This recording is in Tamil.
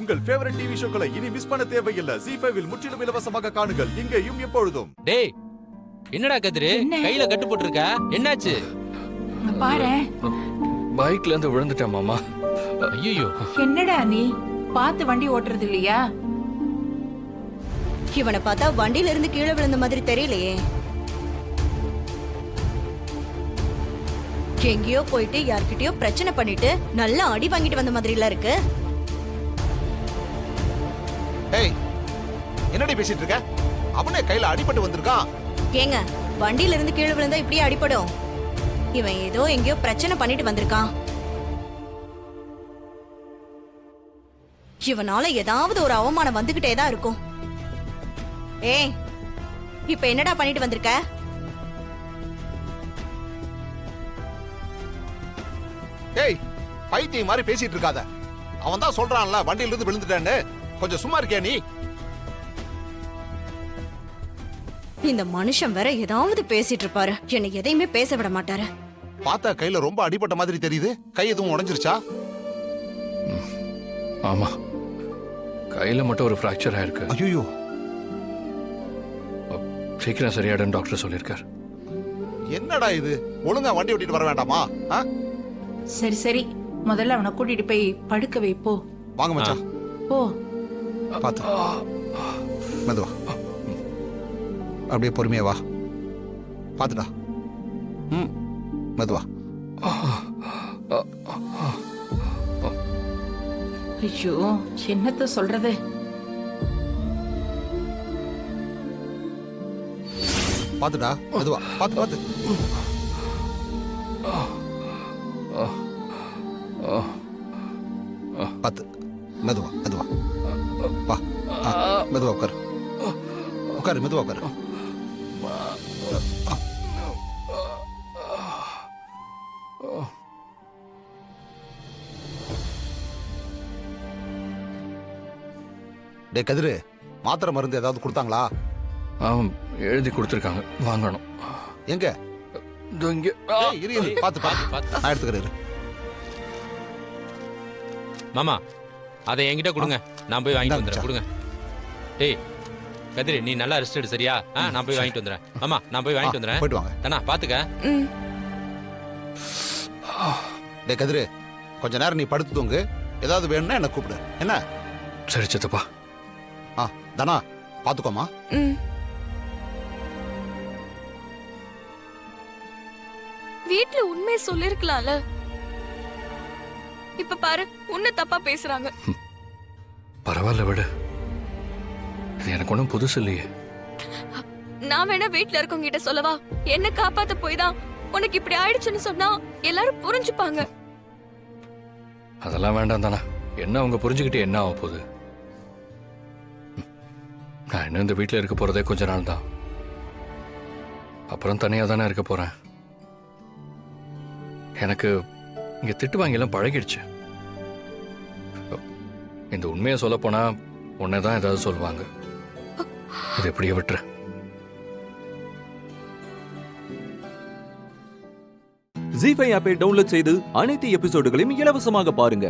உங்கள் ஃபேவரட் டிவி ஷோக்களை இனி மிஸ் பண்ண தேவையில்லை. ZEE5 இல் முற்றிலும் இலவசமாக காணுங்கள், இங்கேயும் எப்பொழுதும். டேய் என்னடா கதிரு கையில கட்டு போட்டுருக்க, என்னாச்சு? பாரு, பைக்ல இருந்து விழுந்துட்டேன் மாமா. ஐயோ என்னடா நீ பார்த்து வண்டி ஓட்டுறது இல்லையா? இவனை பார்த்தா வண்டியில இருந்து கீழே விழுந்த மாதிரி தெரியலையே. எங்கேயோ போயிட்டு யார்கிட்டயோ பிரச்சனை பண்ணிட்டு நல்லா அடி வாங்கிட்டு வந்த மாதிரி இல்ல இருக்கு. ஏய், என்னடி பேசிட்டு இருக்க? அவனே கையில அடிபட்டு வந்திருக்கான். ஏங்க, வண்டியில இருந்து கீழே விழுந்தா இப்படியே அடிபடும். இவன் ஏதோ எங்கேயோ பிரச்சனை பண்ணிட்டு வந்திருக்கான். இவனால ஏதாவது ஒரு அவமானம் வந்துகிட்டே தான் இருக்கும். ஏய், இப்ப என்னடா பண்ணிட்டு வந்திருக்க? ஏய், பைத்தியம் மாதிரி பேசிட்டு இருக்காத. அவன் தான் சொல்றான்ல வண்டியில இருந்து விழுந்துட்டான்னு. கொஞ்சம் சும்மா இருக்கியா நீ? இந்த மனுஷன் வேற ஏதாவது பேசிட்டு இருப்பாரு. என்னை எதையுமே பேச விட மாட்டாரு. பார்த்தா கையில ரொம்ப அடிபட்ட மாதிரி தெரியுது. கை எதுவும் உடைஞ்சிருச்சா? ஆமா, கையில மட்டும் ஒரு ஃப்ராக்சர் ஆயிருக்கு. ஐயோ, சீக்கிரம் சரியாடும் டாக்டர் சொல்லியிருக்கார். என்னடா இது? ஒழுங்கா வண்டி ஓட்டிட்டு வர வேண்டாமா? சரி சரி, முதல்ல அவனை கூட்டிட்டு போய் படுக்க வை போ. வாங்க மச்சான். போ. பாத்து மெதுவா, அப்படியே பொறுமையா வா. பாத்துடா. மெதுவா. ஐயோ, என்னத்த சொல்றது? பாத்துடா, மெதுவா. பாத்து பாத்து. பாத்து, மெதுவா மெதுவா. வா, மெதுவா உட்காரு. உட்காரு, மெதுவா உட்காரு. டே கதிரு, மாத்திரை மருந்து ஏதாவது கொடுத்தாங்களா? எழுதி கொடுத்துருக்காங்க, வாங்கணும். எங்க? இங்க. இரு இரு, பாத்து பாத்து, நான் எடுத்துக்கிறேன். மாமா அதை என்கிட்ட கொடுங்க, நான் போய் வாங்கிட்டு வந்துடுறேன். கொடுங்க. டேய் கதிரு, நீ நல்லா ரெஸ்ட் எடு சரியா? நான் போய் வாங்கிட்டு வந்துடுறேன். ஆமா, நான் போய் வாங்கிட்டு வந்துடுறேன். போயிட்டு வாங்க. தானா பாத்துக்க. டே கதிரு, கொஞ்ச நேரம் நீ படுத்து தூங்கு. ஏதாவது வேணும்னா என்ன கூப்பிடு. என்ன? சரி சித்தப்பா. தானா பாத்துக்கோமா. வீட்ல உண்மையை சொல்லிருக்கலாம்ல. இப்ப பாரு, உன்ன தப்பா பேசுறாங்க. பரவாயில்ல விடு, இது எனக்கு ஒன்றும் புதுசு இல்லையே. நான் வேணா வீட்ல இருக்கவங்க கிட்ட சொல்லவா? என்ன காப்பாத்த போய் தான் உனக்கு இப்படி ஆயிடுச்சுன்னு சொன்னா எல்லாரும் புரிஞ்சுப்பாங்க. அதெல்லாம் வேண்டாம் தானே. என்ன அவங்க புரிஞ்சுக்கிட்டு என்ன ஆக போகுது? நான் இன்னும் இந்த வீட்டில் இருக்க போறதே கொஞ்ச நாள் தான். அப்புறம் தனியாக தானே இருக்க போறேன். எனக்கு இங்க திட்டு வாங்கிலாம் பழகிடுச்சு. இந்த உண்மையை சொல்ல போனா உன்னைதான் ஏதாவது சொல்லுவாங்க. இது எப்படியே விட்டுற. ZEE5 ஆப்பை டவுன்லோட் செய்து அனைத்து எபிசோடுகளையும் இலவசமாக பாருங்க.